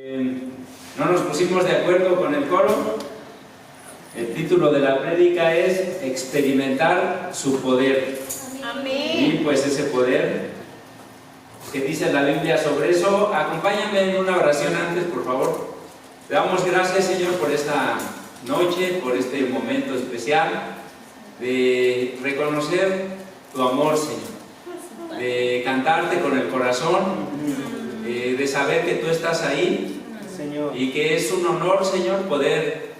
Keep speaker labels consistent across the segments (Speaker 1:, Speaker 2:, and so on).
Speaker 1: No nos pusimos de acuerdo con el coro. El título de la prédica es Experimentar su poder.
Speaker 2: Amén.
Speaker 1: Y pues ese poder, ¿qué dice la Biblia sobre eso? Acompáñame en una oración antes, por favor. Te damos gracias, Señor, por esta noche, por este momento especial de reconocer tu amor, Señor, de cantarte con el corazón, de saber que tú estás ahí,
Speaker 3: Señor,
Speaker 1: y que es un honor, Señor, poder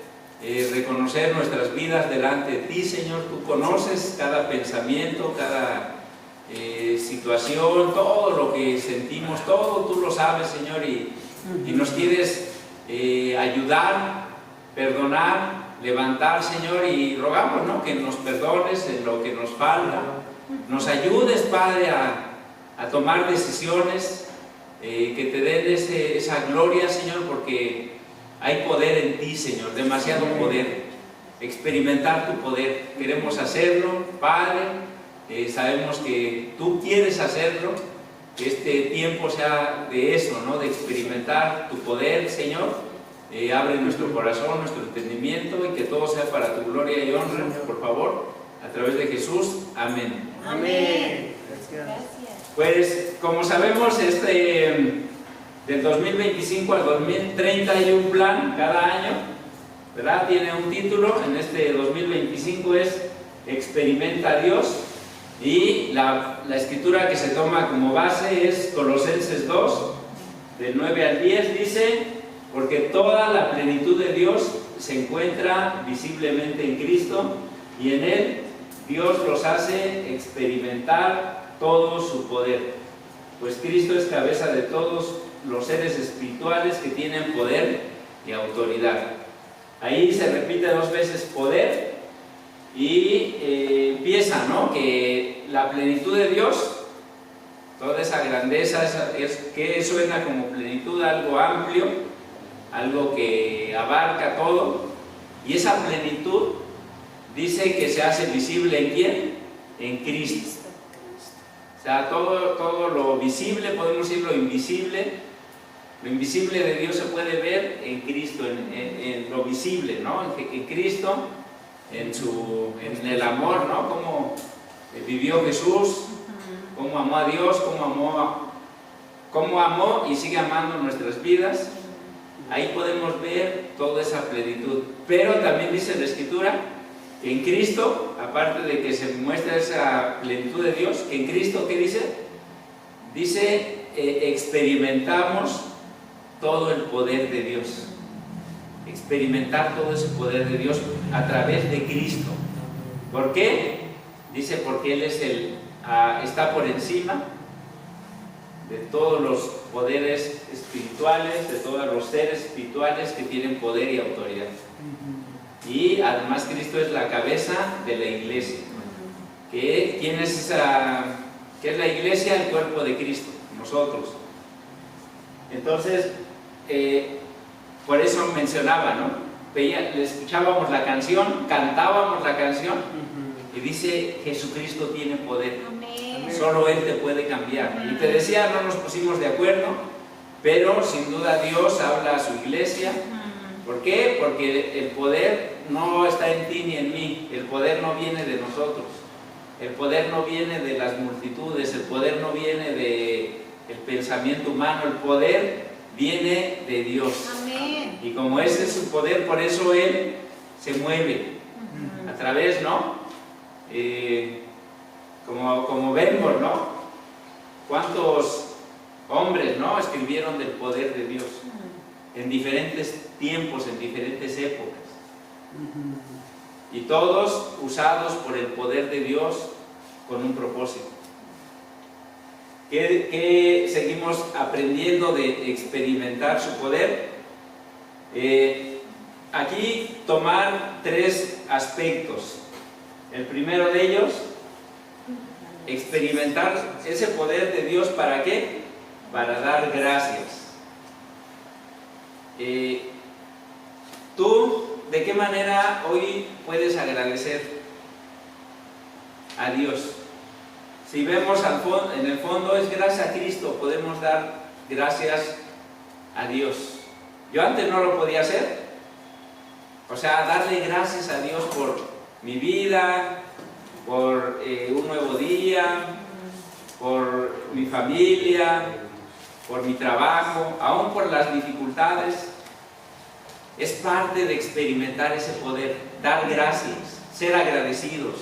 Speaker 1: reconocer nuestras vidas delante de ti, Señor. Tú conoces cada pensamiento, cada situación, todo lo que sentimos, todo tú lo sabes, Señor, y nos quieres ayudar, perdonar, levantar, Señor, y rogamos, ¿no?, que nos perdones en lo que nos falta, nos ayudes, Padre, a tomar decisiones, que te den esa gloria, Señor, porque hay poder en ti, Señor, demasiado poder, experimentar tu poder. Queremos hacerlo, Padre, sabemos que tú quieres hacerlo, que este tiempo sea de eso, ¿no?, de experimentar tu poder, Señor. Abre nuestro corazón, nuestro entendimiento, y que todo sea para tu gloria y honra, por favor, a través de Jesús. Amén.
Speaker 3: amén.
Speaker 2: Gracias.
Speaker 1: Pues, como sabemos, del 2025 al 2030 hay un plan cada año, ¿verdad? Tiene un título. En este 2025 es Experimenta a Dios, y la escritura que se toma como base es Colosenses 2, del 9 al 10, dice: porque toda la plenitud de Dios se encuentra visiblemente en Cristo, y en Él Dios los hace experimentar todo su poder, pues Cristo es cabeza de todos los seres espirituales que tienen poder y autoridad. Ahí se repite dos veces poder, y empieza, ¿no?, que la plenitud de Dios, toda esa grandeza, que suena como plenitud, algo amplio, algo que abarca todo, y esa plenitud dice que se hace visible ¿en quién? En Cristo. O sea, todo lo visible, podemos decir lo invisible de Dios se puede ver en Cristo, en lo visible, ¿no? En Cristo, en el amor, ¿no? Cómo vivió Jesús, cómo amó a Dios, cómo amó y sigue amando nuestras vidas. Ahí podemos ver toda esa plenitud. Pero también dice la Escritura que en Cristo, aparte de que se muestra esa plenitud de Dios, que en Cristo, ¿qué dice? Dice, experimentamos todo el poder de Dios. Experimentar todo ese poder de Dios a través de Cristo. ¿Por qué? Dice, porque Él es está por encima de todos los poderes espirituales, de todos los seres espirituales que tienen poder y autoridad. Y además Cristo es la cabeza de la iglesia. ¿Quién es esa? ¿Qué es la iglesia? El cuerpo de Cristo, nosotros. Entonces, por eso mencionaba, ¿no? Le escuchábamos la canción, cantábamos la canción, y dice, Jesucristo tiene poder.
Speaker 2: Amén.
Speaker 1: Solo Él te puede cambiar. Y te decía, no nos pusimos de acuerdo, pero sin duda Dios habla a su iglesia. ¿Por qué? Porque el poder no está en ti ni en mí. El poder no viene de nosotros. El poder no viene de las multitudes. El poder no viene del pensamiento humano. El poder viene de Dios.
Speaker 2: Amén.
Speaker 1: Y como ese es su poder, por eso Él se mueve a través, ¿no? Como vemos, ¿no? ¿Cuántos hombres, ¿no?, escribieron del poder de Dios en diferentes tiempos, en diferentes épocas? Y todos usados por el poder de Dios con un propósito. ¿Qué seguimos aprendiendo de experimentar su poder? Aquí tomar tres aspectos. El primero de ellos, experimentar ese poder de Dios. ¿Para qué? Para dar gracias. ¿Tú de qué manera hoy puedes agradecer a Dios? Si vemos en el fondo, es gracias a Cristo, podemos dar gracias a Dios. Yo antes no lo podía hacer. O sea, darle gracias a Dios por mi vida, por un nuevo día, por mi familia, por mi trabajo, aún por las dificultades. Es parte de experimentar ese poder, dar gracias, ser agradecidos,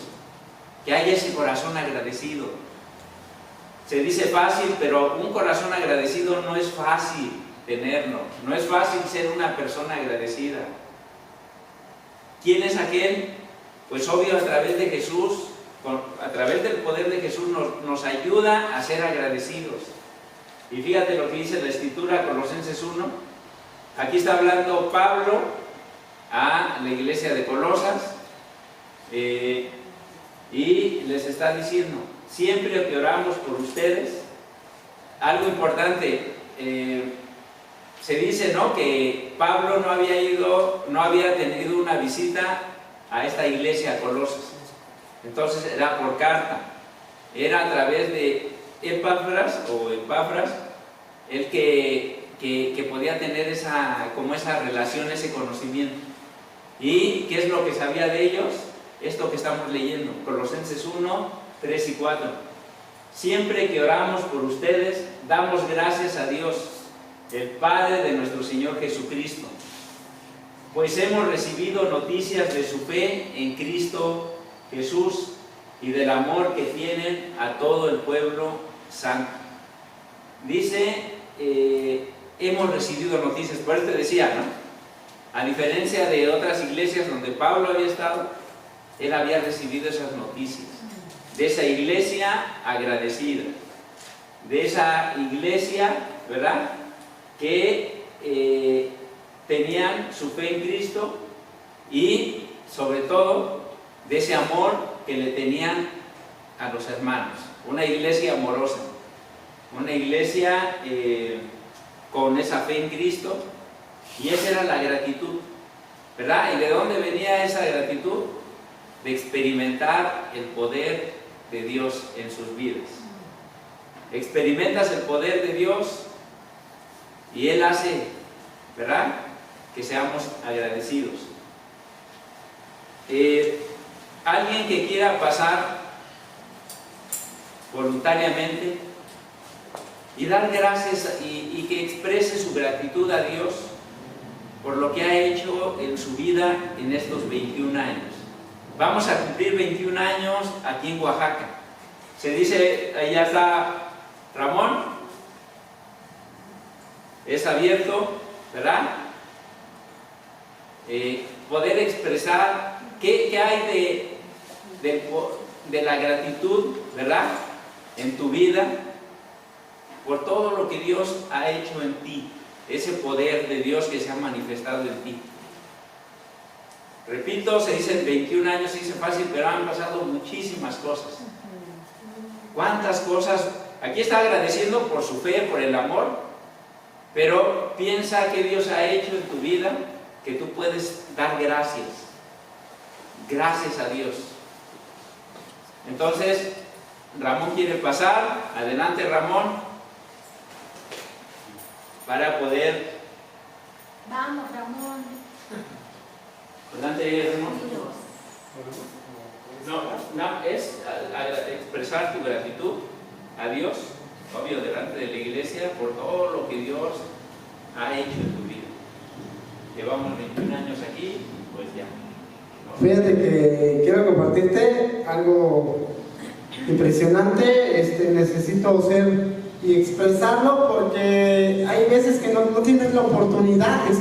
Speaker 1: que haya ese corazón agradecido. Se dice fácil, pero un corazón agradecido no es fácil tenerlo, no es fácil ser una persona agradecida. ¿Quién es aquel? Pues obvio, a través de Jesús, a través del poder de Jesús nos ayuda a ser agradecidos. Y fíjate lo que dice la Escritura, Colosenses 1. Aquí está hablando Pablo a la iglesia de Colosas y les está diciendo, siempre que oramos por ustedes, algo importante, se dice, ¿no?, que Pablo no había tenido una visita a esta iglesia, a Colosas. Entonces era por carta, era a través de Epafras, el que podía tener esa relación, ese conocimiento. ¿Y qué es lo que sabía de ellos? Esto que estamos leyendo, Colosenses 1, 3 y 4. Siempre que oramos por ustedes, damos gracias a Dios, el Padre de nuestro Señor Jesucristo, pues hemos recibido noticias de su fe en Cristo Jesús y del amor que tienen a todo el pueblo santo. Dice, hemos recibido noticias, por eso te decía, ¿no? A diferencia de otras iglesias donde Pablo había estado, él había recibido esas noticias, de esa iglesia agradecida, de esa iglesia, ¿verdad?, que tenían su fe en Cristo y sobre todo de ese amor que le tenían a los hermanos. Una iglesia amorosa, una iglesia con esa fe en Cristo, y esa era la gratitud, ¿verdad? ¿Y de dónde venía esa gratitud? De experimentar el poder de Dios en sus vidas. Experimentas el poder de Dios y Él hace, ¿verdad?, que seamos agradecidos. Alguien que quiera pasar voluntariamente y dar gracias y que exprese su gratitud a Dios por lo que ha hecho en su vida en estos 21 años. Vamos a cumplir 21 años aquí en Oaxaca. Se dice, allá está Ramón, es abierto, ¿verdad? Poder expresar qué hay de la gratitud, ¿verdad?, en tu vida por todo lo que Dios ha hecho en ti, ese poder de Dios que se ha manifestado en ti. Repito, se dice 21 años, se dice fácil, pero han pasado muchísimas cosas. ¿Cuántas cosas? Aquí está agradeciendo por su fe, por el amor, pero piensa que Dios ha hecho en tu vida, que tú puedes dar gracias. Gracias a Dios. Entonces, Ramón quiere pasar. Adelante, Ramón, para poder...
Speaker 2: Vamos, Ramón.
Speaker 1: Adelante, Ramón. No, es expresar tu gratitud a Dios, obvio, delante de la iglesia, por todo lo que Dios ha hecho en tu vida. Llevamos 21 años aquí, pues ya.
Speaker 3: Fíjate que quiero compartirte algo impresionante. Necesito ser y expresarlo porque hay veces que no tienes la oportunidad de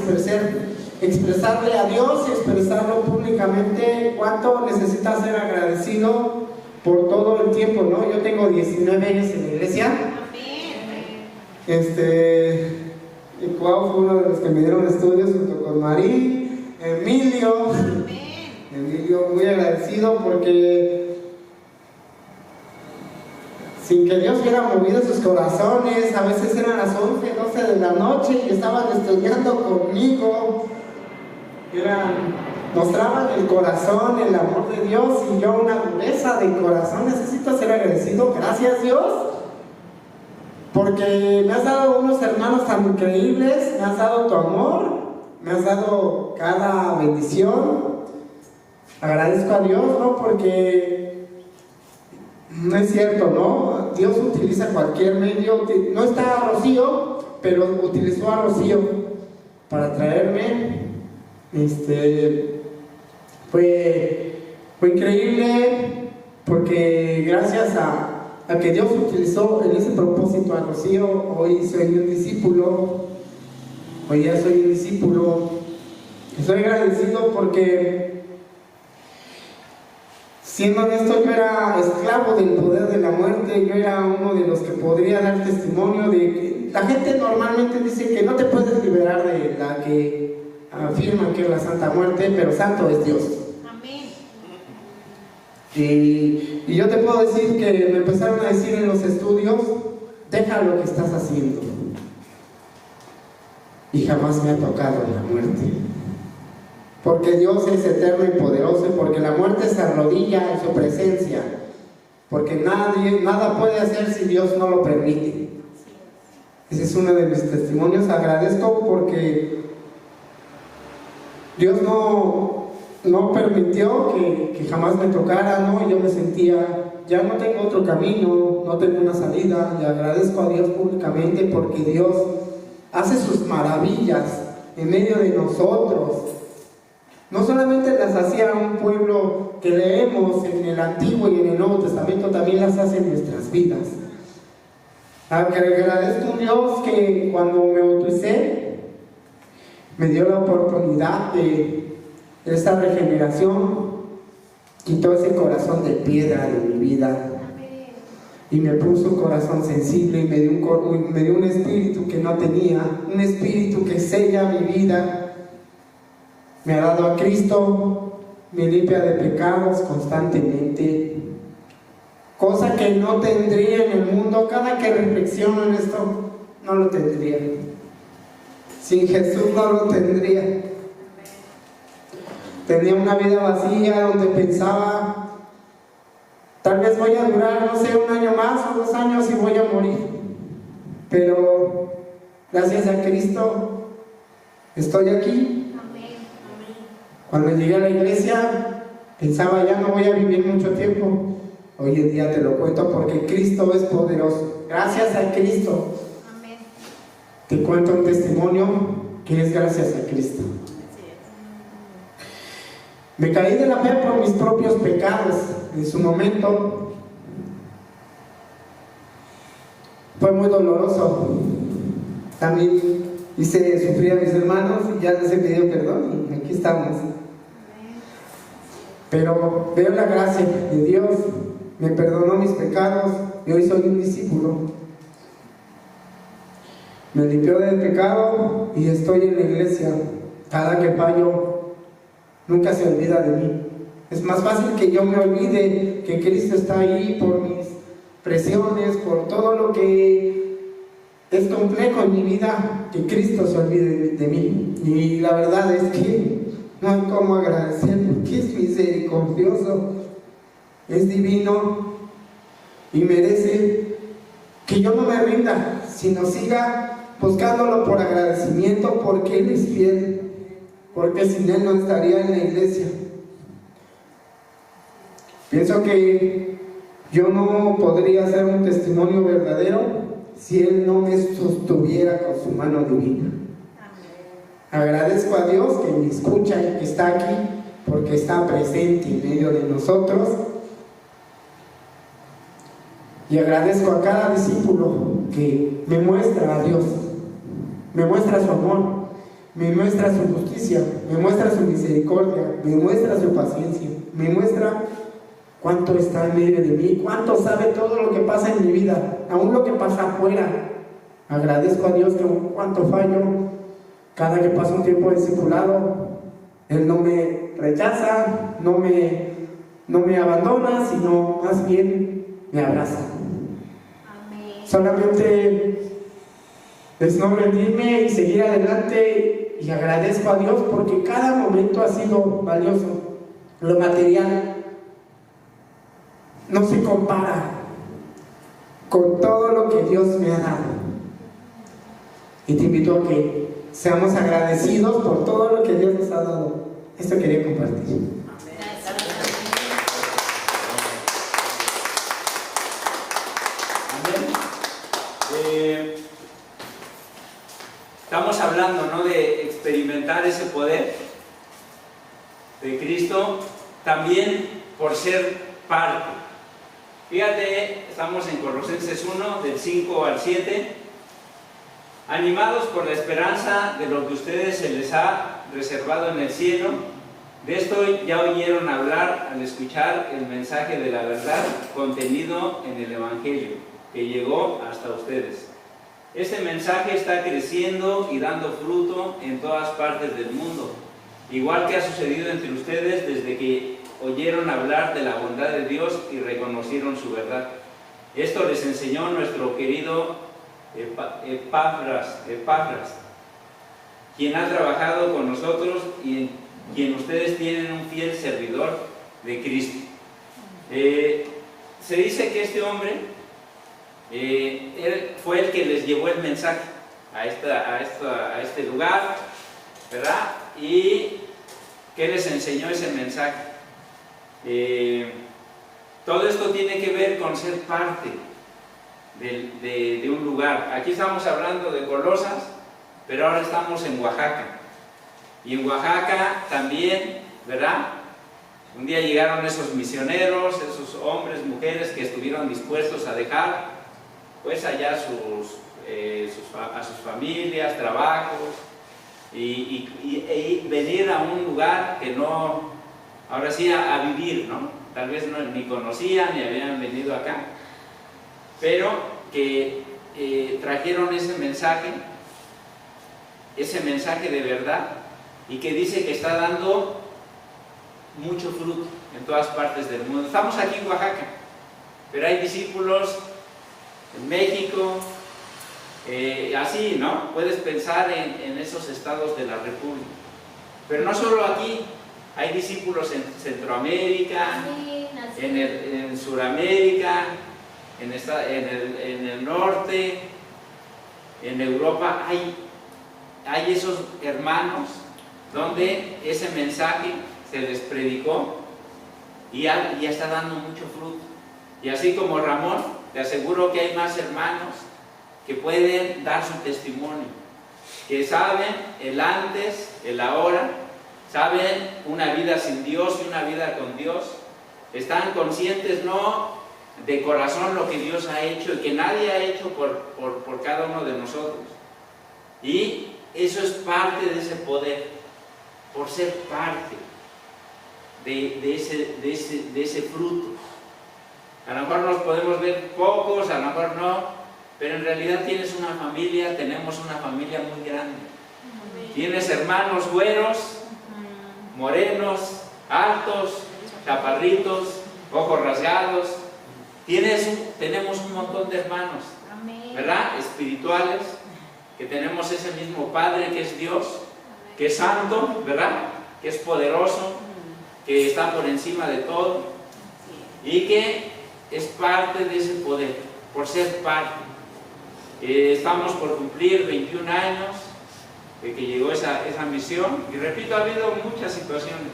Speaker 3: expresarle a Dios y expresarlo públicamente. ¿Cuánto necesitas ser agradecido por todo el tiempo, no? Yo tengo 19 años en la iglesia. Cuau fue uno de los que me dieron estudios junto con Marí, Emilio, muy agradecido porque sin que Dios hubiera movido sus corazones, a veces eran las 11, 12 de la noche y estaban estudiando conmigo, mostraban el corazón, el amor de Dios, y yo una dureza de corazón. Necesito ser agradecido. Gracias, Dios, porque me has dado unos hermanos tan increíbles, me has dado tu amor, me has dado cada bendición. Agradezco a Dios, ¿no? Porque no es cierto, ¿no? Dios utiliza cualquier medio. No está Rocío, pero utilizó a Rocío para traerme. Fue increíble, porque gracias a que Dios utilizó en ese propósito a Rocío, hoy soy un discípulo. Hoy ya soy un discípulo. Estoy agradecido porque, siendo honesto, yo era esclavo del poder de la muerte. Yo era uno de los que podría dar testimonio de que la gente normalmente dice que no te puedes liberar de la que afirman que es la Santa Muerte, pero santo es Dios.
Speaker 2: Amén.
Speaker 3: Y yo te puedo decir que me empezaron a decir en los estudios: deja lo que estás haciendo. Y jamás me ha tocado la muerte, porque Dios es eterno y poderoso, y porque la muerte se arrodilla en su presencia, porque nada puede hacer si Dios no lo permite. Ese es uno de mis testimonios. Agradezco porque Dios no permitió que jamás me tocara, ¿no? Yo me sentía, ya no tengo otro camino, no tengo una salida, y agradezco a Dios públicamente porque Dios hace sus maravillas en medio de nosotros. No solamente las hacía un pueblo que leemos en el Antiguo y en el Nuevo Testamento, también las hace en nuestras vidas. Agradezco a Dios que cuando me bauticé me dio la oportunidad de esta regeneración, quitó ese corazón de piedra de mi vida y me puso un corazón sensible, y me dio un espíritu que no tenía, un espíritu que sella mi vida. Me ha dado a Cristo, me limpia de pecados constantemente, cosa que no tendría en el mundo. Cada que reflexiono en esto, no lo tendría. Sin Jesús no lo tendría. Tenía una vida vacía donde pensaba: tal vez voy a durar, no sé, 1 año más o 2 años y voy a morir. Pero gracias a Cristo estoy aquí. Cuando llegué a la iglesia pensaba: ya no voy a vivir mucho tiempo. Hoy en día te lo cuento porque Cristo es poderoso. Gracias a Cristo.
Speaker 2: Amén.
Speaker 3: Te cuento un testimonio que es gracias a Cristo. Me caí de la fe por mis propios pecados. En su momento fue muy doloroso. También hice sufrir a mis hermanos y ya les he pedido perdón y aquí estamos. Pero veo la gracia de Dios, me perdonó mis pecados y hoy soy un discípulo. Me limpió del pecado y estoy en la iglesia. Cada que fallo, nunca se olvida de mí. Es más fácil que yo me olvide que Cristo está ahí por mis presiones, por todo lo que es complejo en mi vida, que Cristo se olvide de mí. Y la verdad es que no hay cómo agradecer, porque es misericordioso, es divino y merece que yo no me rinda, sino siga buscándolo por agradecimiento, porque Él es fiel, porque sin Él no estaría en la iglesia. Pienso que yo no podría hacer un testimonio verdadero si Él no me sostuviera con su mano divina. Agradezco a Dios que me escucha y que está aquí, porque está presente en medio de nosotros. Y agradezco a cada discípulo que me muestra a Dios, me muestra su amor, me muestra su justicia, me muestra su misericordia, me muestra su paciencia, me muestra cuánto está en medio de mí, cuánto sabe todo lo que pasa en mi vida, aún lo que pasa afuera. Agradezco a Dios que cuánto fallo. Cada que paso un tiempo discipulado, Él no me rechaza, no me abandona, sino más bien me abraza.
Speaker 2: Amén.
Speaker 3: Solamente es no rendirme y seguir adelante, y agradezco a Dios porque cada momento ha sido valioso. Lo material no se compara con todo lo que Dios me ha dado. Y te invito a que seamos agradecidos por todo lo que Dios nos ha dado. Esto quería compartir.
Speaker 1: Estamos hablando, ¿no?, de experimentar ese poder de Cristo, también por ser parte. Fíjate, estamos en Colosenses 1, del 5 al 7. Animados por la esperanza de lo que a ustedes se les ha reservado en el cielo, de esto ya oyeron hablar al escuchar el mensaje de la verdad contenido en el Evangelio, que llegó hasta ustedes. Este mensaje está creciendo y dando fruto en todas partes del mundo, igual que ha sucedido entre ustedes desde que oyeron hablar de la bondad de Dios y reconocieron su verdad. Esto les enseñó nuestro querido Epafras, quien ha trabajado con nosotros y en quien ustedes tienen un fiel servidor de Cristo. Se dice que este hombre él fue el que les llevó el mensaje a este lugar, ¿verdad? Y que les enseñó ese mensaje. Todo esto tiene que ver con ser parte de un lugar. Aquí estamos hablando de Colosas, pero ahora estamos en Oaxaca. Y en Oaxaca también, ¿verdad? Un día llegaron esos misioneros, esos hombres, mujeres que estuvieron dispuestos a dejar pues allá a sus familias, trabajos, y venir a un lugar que no, ahora sí a vivir, ¿no? Tal vez ni conocían ni habían venido acá, pero que trajeron ese mensaje de verdad, y que dice que está dando mucho fruto en todas partes del mundo. Estamos aquí en Oaxaca, pero hay discípulos en México, así, ¿no? Puedes pensar en esos estados de la República. Pero no solo aquí, hay discípulos en Centroamérica, en Sudamérica, en el norte, en Europa. Hay esos hermanos donde ese mensaje se les predicó y ya está dando mucho fruto. Y así como Ramón, te aseguro que hay más hermanos que pueden dar su testimonio, que saben el antes, el ahora, saben una vida sin Dios y una vida con Dios, están conscientes, no de corazón, lo que Dios ha hecho y que nadie ha hecho por cada uno de nosotros. Y eso es parte de ese poder, por ser parte de ese fruto. A lo mejor nos podemos ver pocos, a lo mejor no, pero en realidad tienes una familia, tenemos una familia muy grande. Tienes hermanos güeros, morenos, altos, chaparritos, ojos rasgados. Tenemos un montón de hermanos, ¿verdad? Espirituales, que tenemos ese mismo Padre que es Dios, que es santo, ¿verdad? Que es poderoso, que está por encima de todo y que es parte de ese poder, por ser parte. Estamos por cumplir 21 años de que llegó esa misión, y repito, ha habido muchas situaciones,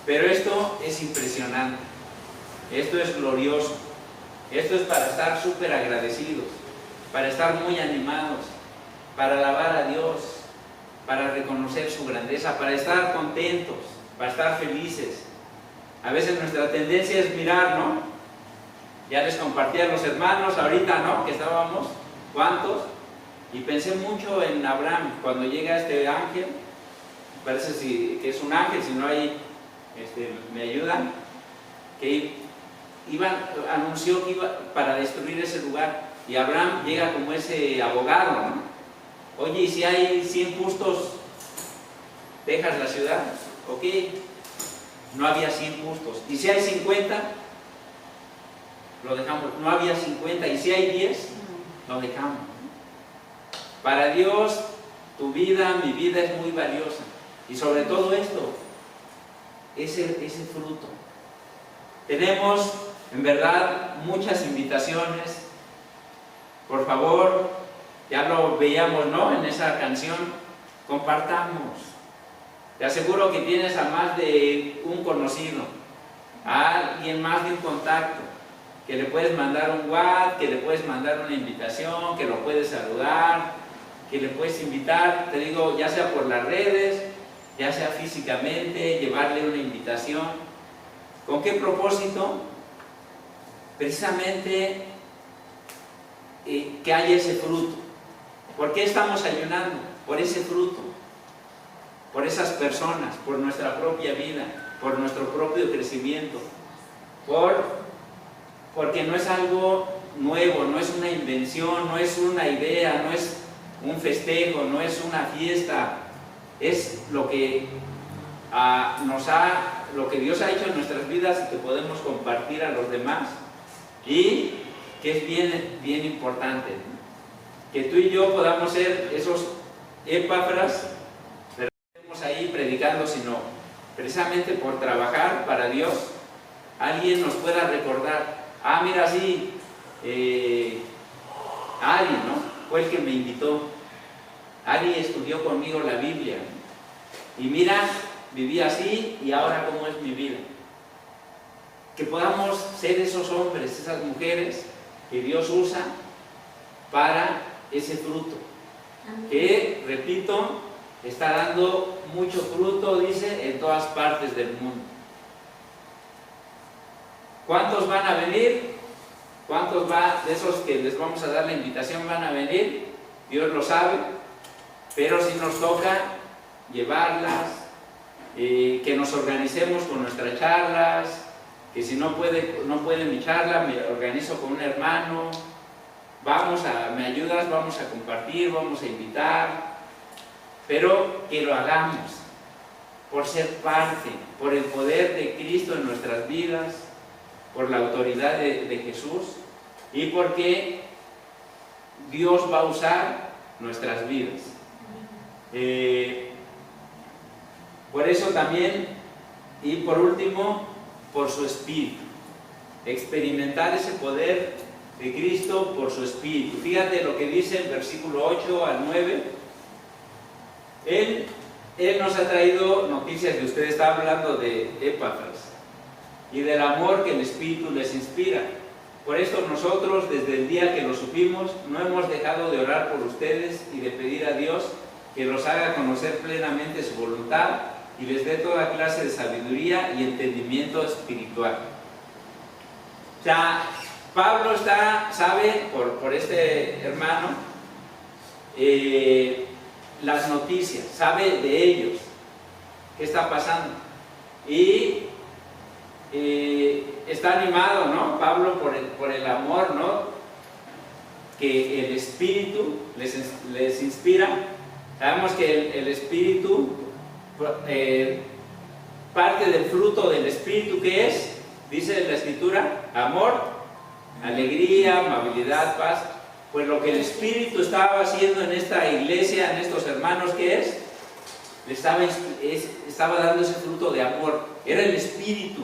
Speaker 1: pero esto es impresionante, esto es glorioso, esto es para estar súper agradecidos, para estar muy animados, para alabar a Dios, para reconocer su grandeza, para estar contentos, para estar felices. A veces nuestra tendencia es mirar, ¿no? Ya les compartí a los hermanos ahorita, ¿no? Que estábamos, ¿cuántos? Y pensé mucho en Abraham, cuando llega este ángel, parece que es un ángel, si no hay, me ayudan, que anunció que iba para destruir ese lugar, y Abraham llega como ese abogado, ¿no? Oye, y si hay 100 justos, ¿dejas la ciudad? Ok. No había 100 justos. ¿Y si hay 50? Lo dejamos. No había 50. ¿Y si hay 10? Lo dejamos. Para Dios, tu vida, mi vida es muy valiosa. Y sobre todo esto, ese fruto. Tenemos, en verdad, muchas invitaciones. Por favor, ya lo veíamos, ¿no? En esa canción, compartamos. Te aseguro que tienes a más de un conocido, a alguien más de un contacto, que le puedes mandar un WhatsApp, que le puedes mandar una invitación, que lo puedes saludar, que le puedes invitar, te digo, ya sea por las redes, ya sea físicamente, llevarle una invitación. ¿Con qué propósito? Precisamente que haya ese fruto. ¿Por qué estamos ayunando? Por ese fruto, por esas personas, por nuestra propia vida, por nuestro propio crecimiento, porque no es algo nuevo, no es una invención, no es una idea, no es un festejo, no es una fiesta, es lo que lo que Dios ha hecho en nuestras vidas y que podemos compartir a los demás, y que es bien importante, ¿no? Que tú y yo podamos ser esos Epáfras, pero no estemos ahí predicando, sino precisamente por trabajar para Dios, alguien nos pueda recordar, mira, sí, Ari, ¿no? Fue el que me invitó, Ari estudió conmigo la Biblia, y mira, viví así y ahora cómo es mi vida. Que podamos ser esos hombres, esas mujeres que Dios usa para ese fruto.
Speaker 2: Amén.
Speaker 1: Que, repito, está dando mucho fruto, dice, en todas partes del mundo. ¿Cuántos van a venir? ¿Cuántos de esos que les vamos a dar la invitación van a venir? Dios lo sabe, pero si nos toca llevarlas, que nos organicemos con nuestras charlas, que si no puede mi charla, me organizo con un hermano, me ayudas, vamos a compartir, vamos a invitar, pero que lo hagamos por ser parte, por el poder de Cristo en nuestras vidas, por la autoridad de Jesús, y porque Dios va a usar nuestras vidas. Por eso también, y por último, por su Espíritu. Experimentar ese poder de Cristo por su Espíritu. Fíjate lo que dice el versículo 8 al 9. Él nos ha traído noticias de usted, está hablando de Epáfras y del amor que el Espíritu les inspira. Por esto nosotros, desde el día que lo supimos, no hemos dejado de orar por ustedes y de pedir a Dios que los haga conocer plenamente su voluntad y les dé toda clase de sabiduría y entendimiento espiritual. O sea, Pablo sabe por este hermano las noticias, sabe de ellos, qué está pasando, y está animado, ¿no? Pablo por el amor, ¿no? Que el Espíritu les inspira. Sabemos que el Espíritu, parte del fruto del Espíritu, ¿qué es? Dice la Escritura, amor, alegría, amabilidad, paz. Pues lo que el Espíritu estaba haciendo en esta iglesia, en estos hermanos, ¿qué es? Estaba dando ese fruto de amor. Era el Espíritu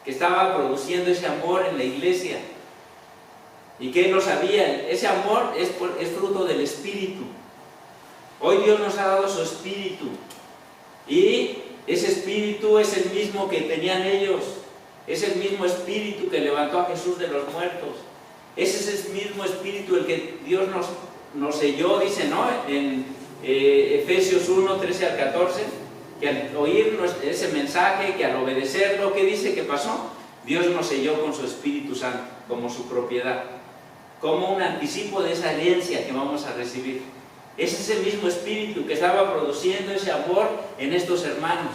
Speaker 1: que estaba produciendo ese amor en la iglesia. ¿Y qué lo sabían? Ese amor es fruto del Espíritu. Hoy Dios nos ha dado su Espíritu, y ese Espíritu es el mismo que tenían ellos, es el mismo Espíritu que levantó a Jesús de los muertos, es ese mismo Espíritu el que Dios nos selló, dice, ¿no? En Efesios 1, 13 al 14, que al oír ese mensaje, que al obedecerlo, ¿qué dice que pasó? Dios nos selló con su Espíritu Santo, como su propiedad, como un anticipo de esa herencia que vamos a recibir. Es ese mismo Espíritu que estaba produciendo ese amor en estos hermanos,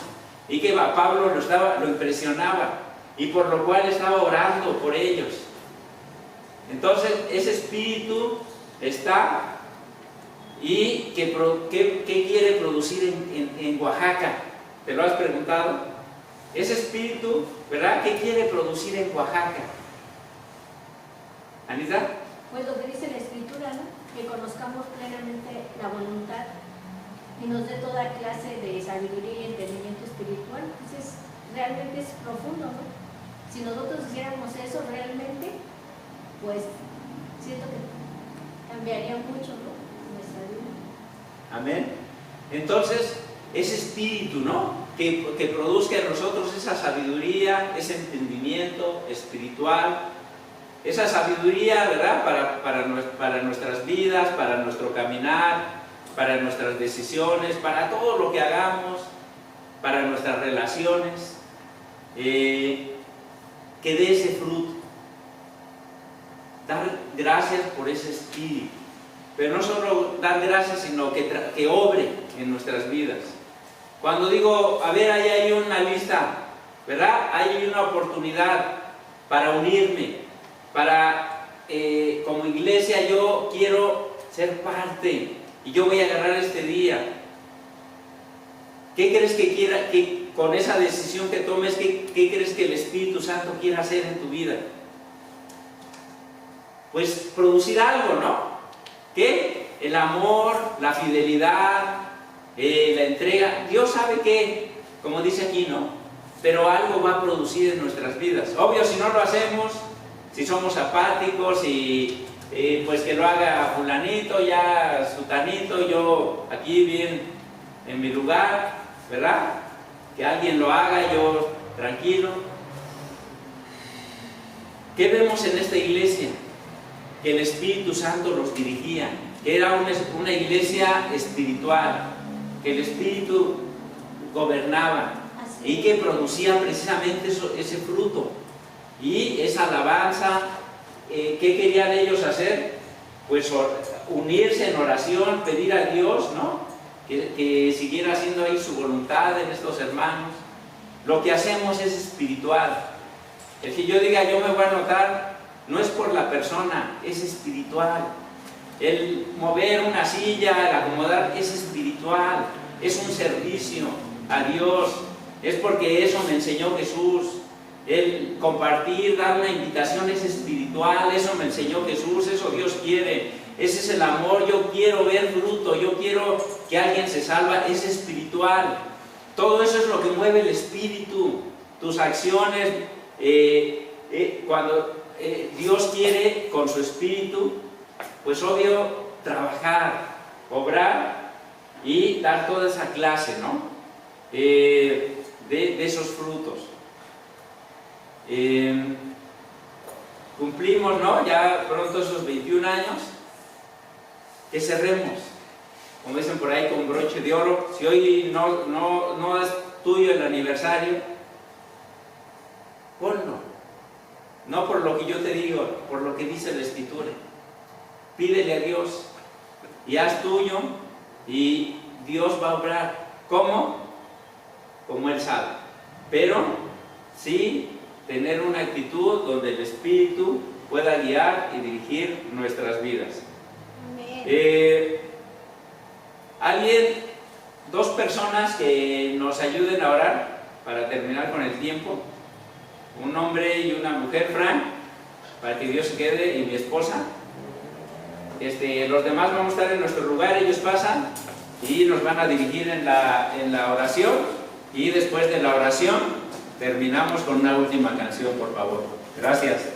Speaker 1: y que Pablo lo impresionaba, y por lo cual estaba orando por ellos. Entonces ese Espíritu está, y ¿qué quiere producir en Oaxaca? ¿Te lo has preguntado? Ese Espíritu, ¿verdad? ¿Qué quiere producir en Oaxaca? ¿Anita?
Speaker 2: Pues lo que dice la Escritura, ¿no? Que conozcamos plenamente la voluntad y nos dé toda clase de sabiduría y entendimiento espiritual. Entonces, realmente es profundo, ¿no? Si nosotros hiciéramos eso realmente, pues siento que cambiaría mucho, ¿no? nuestra vida.
Speaker 1: Amén. Entonces, ese espíritu, ¿no? Que produzca en nosotros esa sabiduría, ese entendimiento espiritual, esa sabiduría, ¿verdad? Para nuestras vidas, para nuestro caminar, para nuestras decisiones, para todo lo que hagamos, para nuestras relaciones, que dé ese fruto. Dar gracias por ese espíritu, pero no solo dar gracias, sino que obre en nuestras vidas. Cuando digo, a ver, ahí hay una lista, ¿verdad? Hay una oportunidad para unirme, como iglesia yo quiero ser parte y yo voy a agarrar este día. ¿Qué crees que con esa decisión que tomes, qué crees que el Espíritu Santo quiera hacer en tu vida? Pues producir algo, ¿no? ¿Qué? El amor, la fidelidad, la entrega. Dios sabe qué, como dice aquí, ¿no? Pero algo va a producir en nuestras vidas. Obvio, si no lo hacemos, si somos apáticos y pues que lo haga fulanito, ya sutanito, yo aquí bien en mi lugar, ¿verdad? Que alguien lo haga, yo tranquilo. ¿Qué vemos en esta iglesia? Que el Espíritu Santo los dirigía, que era una iglesia espiritual, que el Espíritu gobernaba y que producía precisamente ese fruto y esa alabanza. ¿Qué querían ellos hacer? Pues unirse en oración, pedir a Dios, ¿no? Que siguiera haciendo ahí su voluntad en estos hermanos. Lo que hacemos es espiritual. El que yo diga yo me voy a anotar no es por la persona, es espiritual. El mover una silla, el acomodar, es espiritual, es un servicio a Dios, es porque eso me enseñó Jesús. El compartir, dar una invitación es espiritual, eso me enseñó Jesús, eso Dios quiere, ese es el amor. Yo quiero ver fruto, yo quiero que alguien se salva, es espiritual. Todo eso es lo que mueve el espíritu, tus acciones. Cuando Dios quiere con su espíritu, pues obvio, trabajar, obrar y dar toda esa clase, ¿no? De esos frutos. Cumplimos, ¿no? Ya pronto esos 21 años, que cerremos, como dicen por ahí, con broche de oro. Si hoy no es tuyo el aniversario, ponlo. No por lo que yo te digo, por lo que dice la Escritura. Pídele a Dios y haz tuyo, y Dios va a obrar. ¿Cómo? Como Él sabe. Pero sí tener una actitud donde el Espíritu pueda guiar y dirigir nuestras vidas. Dos personas que nos ayuden a orar para terminar con el tiempo. Un hombre y una mujer, Frank, para que Dios se quede, y mi esposa. Los demás vamos a estar en nuestro lugar, ellos pasan y nos van a dirigir en la oración, y después de la oración terminamos con una última canción, por favor. Gracias.